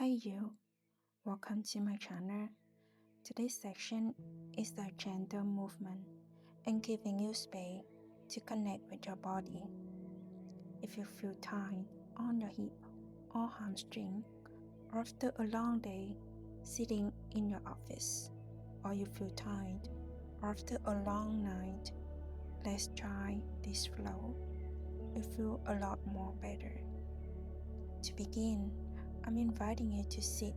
Hi you, welcome to my channel. Today's section is the gentle movement and giving you space to connect with your body. If you feel tight on your hip or hamstring after a long day sitting in your office, or you feel tired after a long night, let's try this flow. You feel a lot more better. To begin, I'm inviting you to sit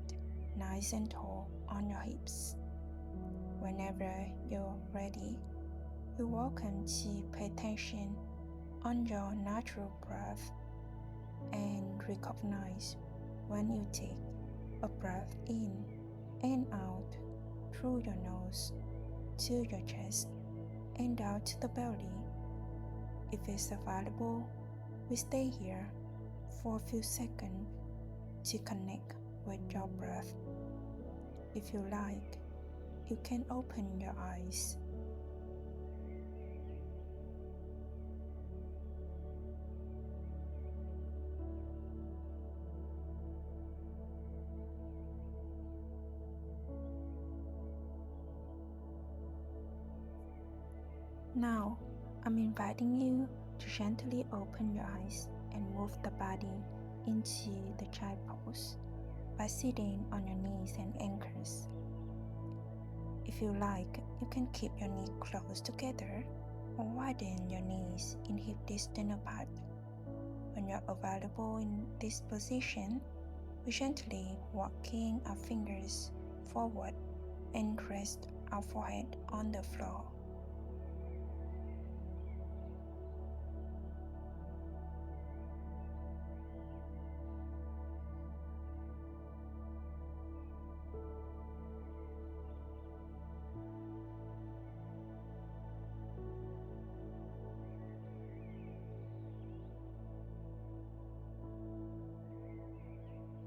nice and tall on your hips. Whenever you're ready, you're welcome to pay attention on your natural breath and recognize when you take a breath in and out through your nose to your chest and out to the belly. If it's available, we stay here for a few seconds to connect with your breath. If you like, you can open your eyes. Now, I'm inviting you to gently open your eyes and move the body into the child pose by sitting on your knees and ankles. If you like, you can keep your knees close together or widen your knees in hip distance apart. When you're available in this position, we gently walking our fingers forward and rest our forehead on the floor.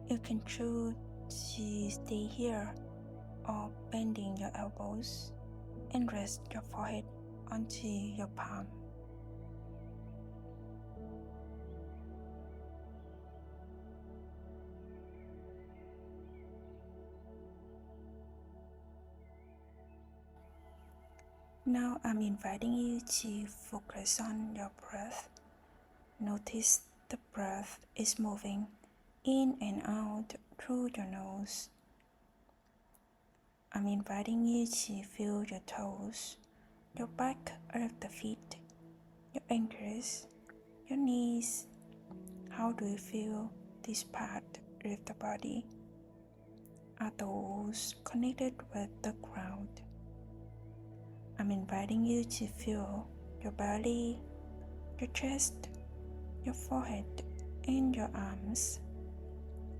You can choose to stay here or bending your elbows and rest your forehead onto your palm. Now I'm inviting you to focus on your breath. Notice the breath is moving in and out through your nose. I'm inviting you to feel your toes, your back of the feet, your ankles, your knees. How do you feel this part of the body? Are those connected with the ground? I'm inviting you to feel your belly, your chest, your forehead, and your arms.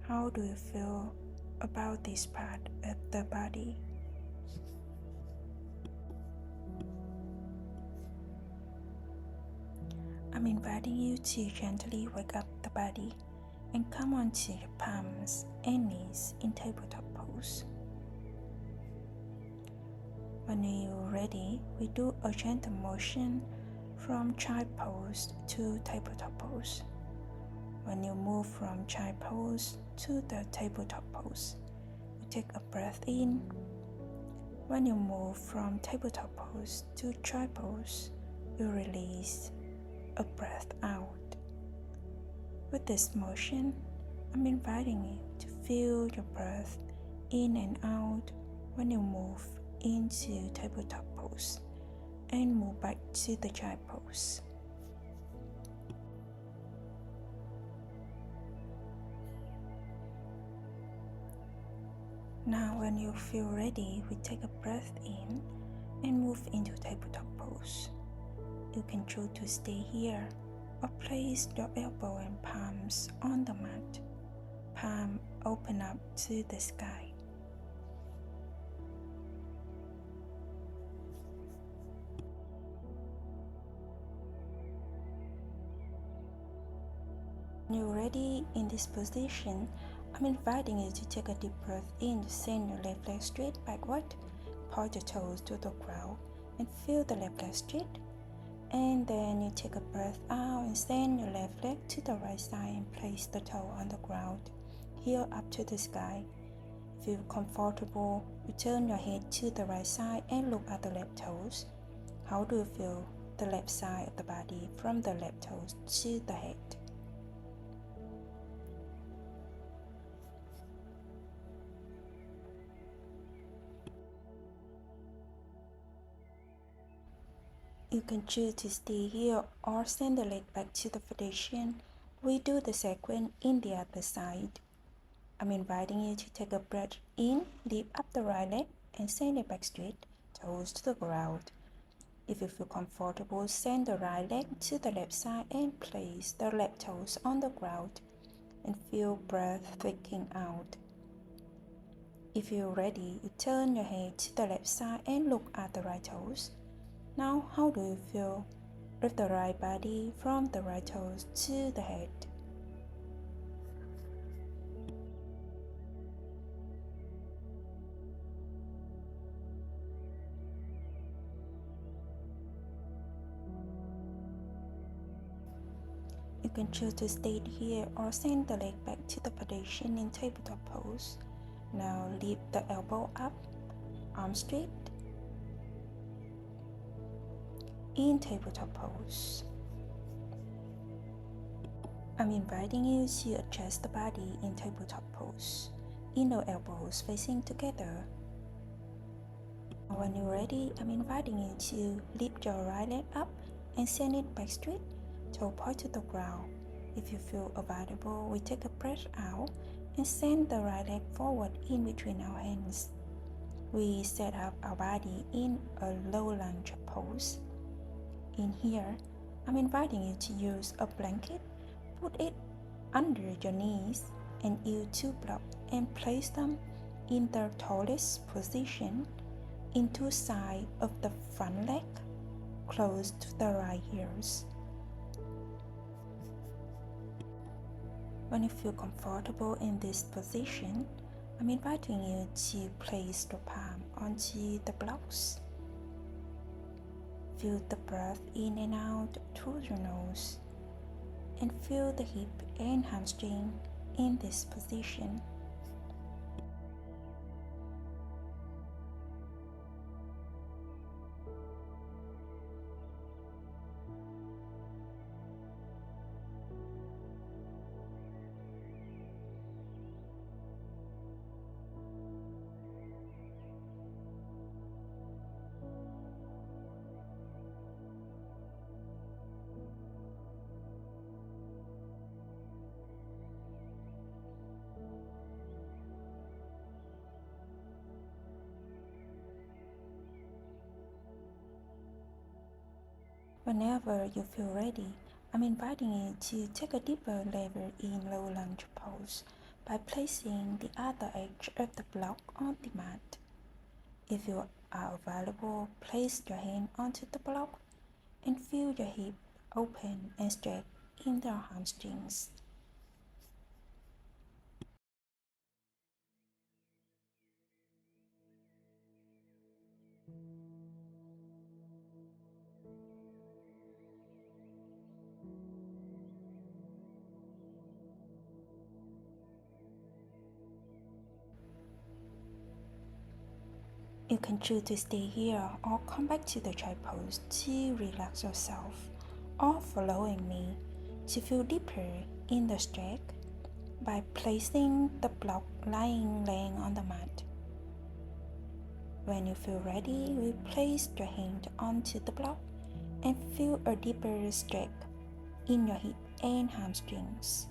How do you feel about this part of the body? I'm inviting you to gently wake up the body and come onto your palms and knees in tabletop pose. When you're ready, we do a gentle motion from child pose to tabletop pose. When you move from child pose to the tabletop pose, you take a breath in. When you move from tabletop pose to child pose, you release a breath out. With this motion, I'm inviting you to feel your breath in and out when you move into tabletop pose and move back to the child pose. Now when you feel ready, we take a breath in and move into tabletop pose. You can choose to stay here or place your elbow and palms on the mat. Palm open up to the sky. When you're ready in this position, I'm inviting you to take a deep breath in to send your left leg straight backward, point your toes to the ground and feel the left leg straight. And then you take a breath out and send your left leg to the right side and place the toe on the ground. heel up to the sky. Feel comfortable, you turn your head to the right side and look at the left toes. How do you feel the left side of the body from the left toes to the head? You can choose to stay here or send the leg back to the foundation. We do the second in the other side. I'm inviting you to take a breath in, lift up the right leg and send it back straight, toes to the ground. If you feel comfortable, send the right leg to the left side and place the left toes on the ground and feel breath taking out. If you're ready, you turn your head to the left side and look at the right toes. Now, how do you feel? Lift the right body from the right toes to the head. You can choose to stay here or send the leg back to the position in tabletop pose. Now lift the elbow up, arm straight, in tabletop pose. I'm inviting you to adjust the body in tabletop pose. Inner elbows facing together. When you're ready, I'm inviting you to lift your right leg up and send it back straight, toe point to the ground. If you feel available, we take a breath out and send the right leg forward in between our hands. We set up our body in a low lunge pose. In here, I'm inviting you to use a blanket, put it under your knees and you to block and place them in the tallest position into side of the front leg, close to the right heels. When you feel comfortable in this position, I'm inviting you to place the palm onto the blocks. Feel the breath in and out through your nose and feel the hip and hamstring in this position. Whenever you feel ready, I'm inviting you to take a deeper level in low lunge pose by placing the other edge of the block on the mat. If you are available, place your hand onto the block and feel your hip open and stretch in the hamstrings. You can choose to stay here or come back to the child pose to relax yourself, or following me to feel deeper in the stretch by placing the block laying on the mat. When you feel ready, we place your hand onto the block and feel a deeper stretch in your hip and hamstrings.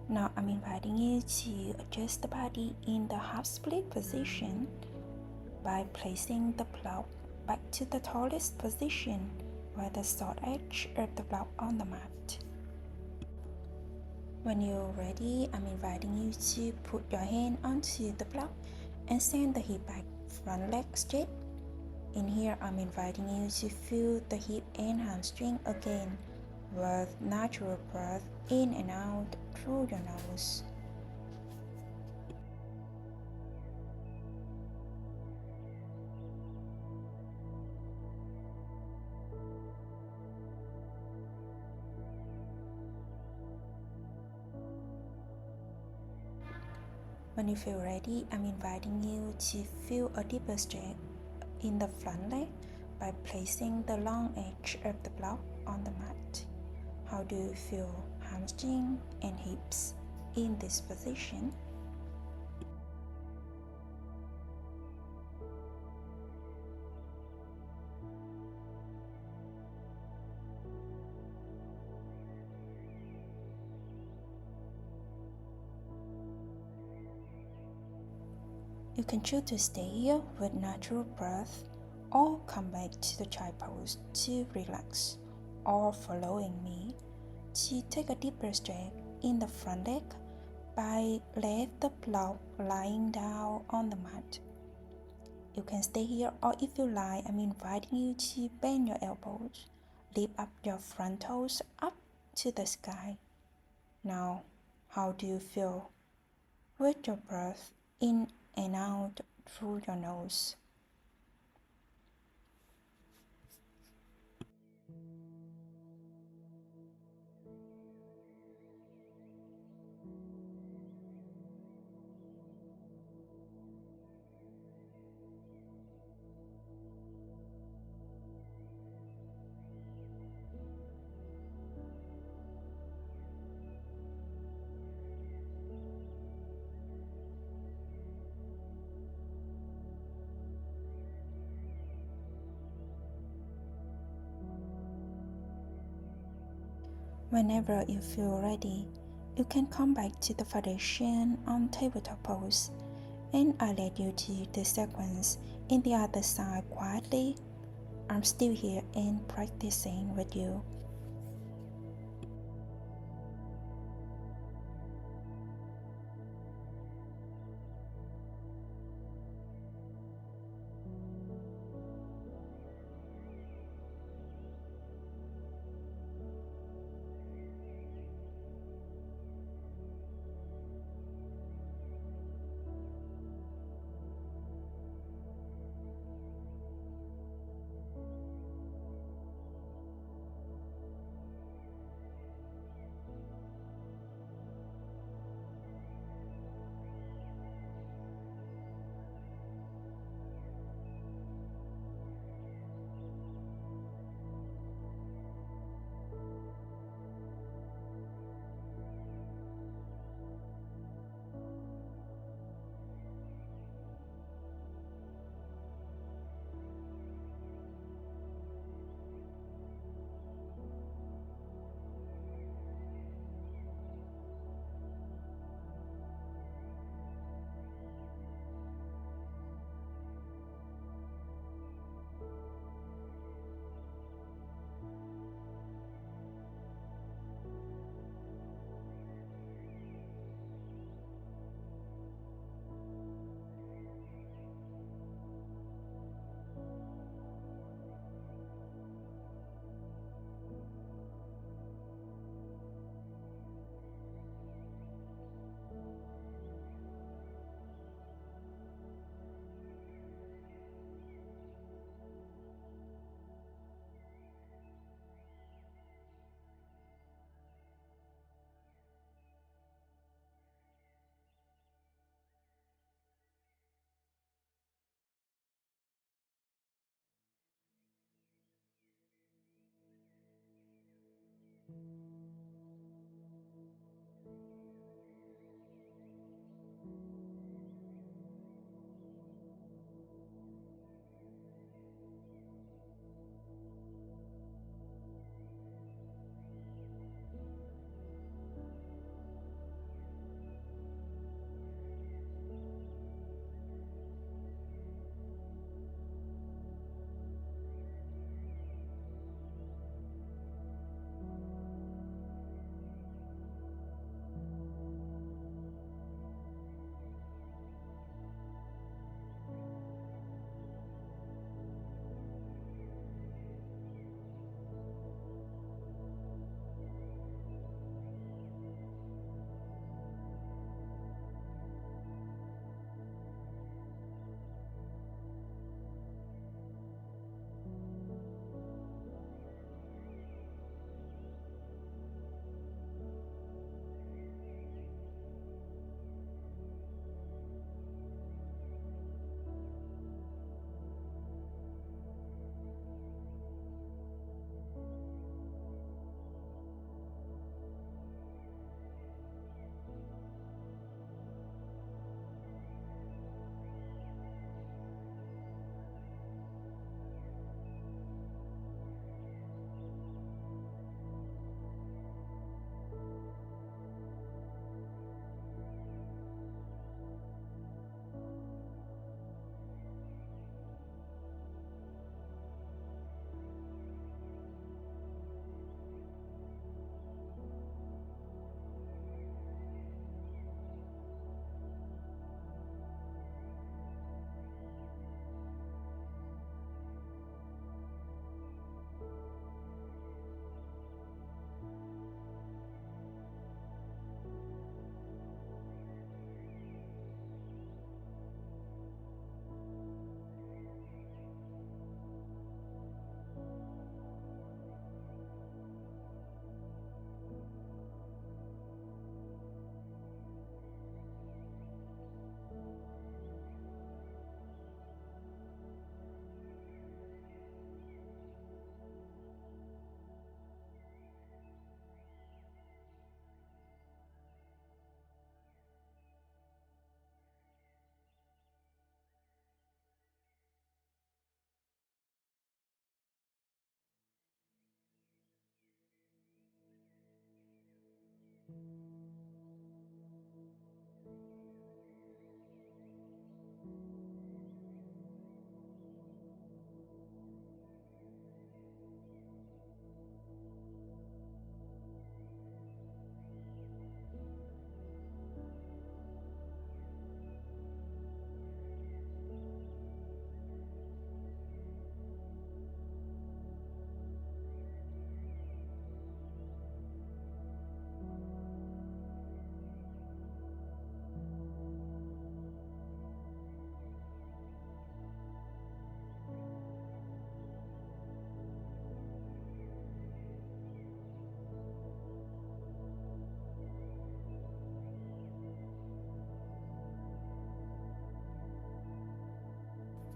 Now I'm inviting you to adjust the body in the half split position by placing the block back to the tallest position with the short edge of the block on the mat. When you're ready, I'm inviting you to put your hand onto the block and send the hip back, front leg straight. In here, I'm inviting you to feel the hip and hamstring again with natural breath in and out through your nose. When you feel ready, I'm inviting you to feel a deeper stretch in the front leg by placing the long edge of the block on the mat. How do you feel hamstring and hips in this position? You can choose to stay here with natural breath or come back to the child pose to relax, or following me to take a deeper stretch in the front leg by left the block lying down on the mat. You can stay here, or if you like, I'm inviting you to bend your elbows, lift up your front toes up to the sky. Now, how do you feel? With your breath in and out through your nose. Whenever you feel ready, you can come back to the foundation on tabletop pose, and I let you do the sequence in the other side quietly. I'm still here and practicing with you.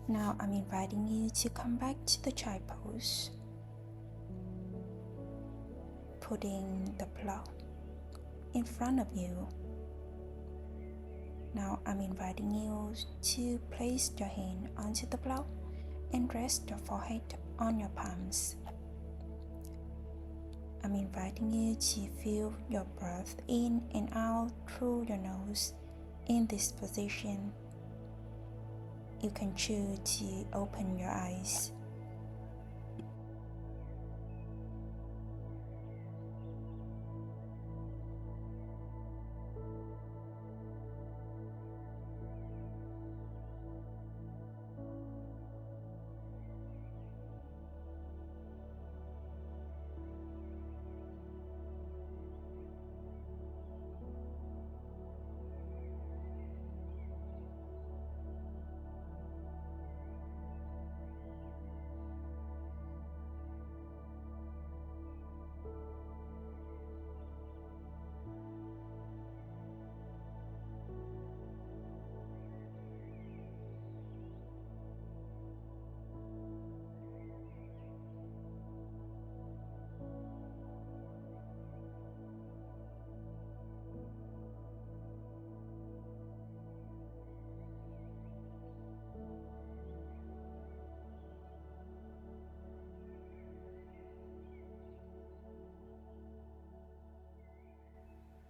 Now I'm inviting you to come back to the child pose, putting the block in front of you. Now I'm inviting you to place your hand onto the block and rest your forehead on your palms. I'm inviting you to feel your breath in and out through your nose in this position. You can choose to open your eyes.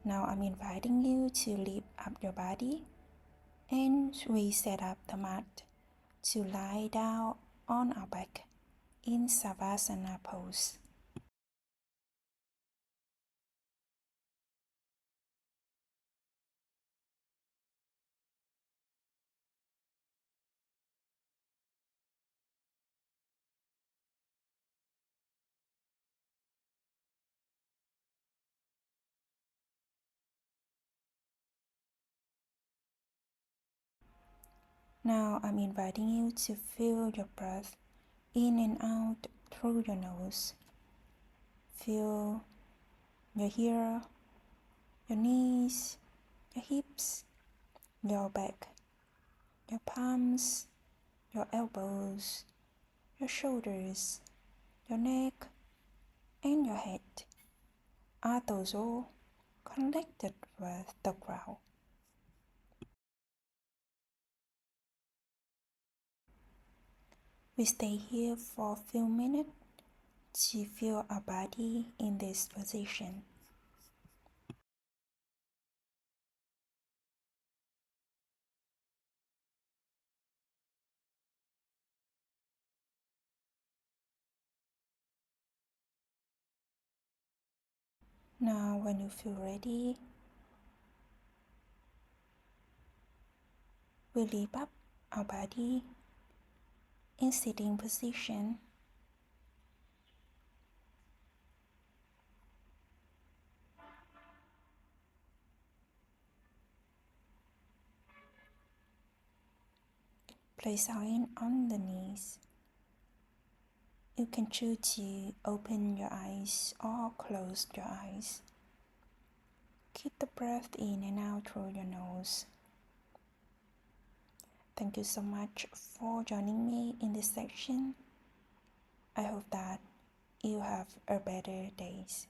Now I'm inviting you to lift up your body and we set up the mat to lie down on our back in Savasana pose. Now I'm inviting you to feel your breath in and out through your nose. Feel your ear, your knees, your hips, your back, your palms, your elbows, your shoulders, your neck, and your head. Are those all connected with the ground? We stay here for a few minutes to feel our body in this position. Now when you feel ready, we lift up our body in sitting position. Place our hand on the knees. You can choose to open your eyes or close your eyes. Keep the breath in and out through your nose. Thank you so much for joining me in this section. I hope that you have a better days.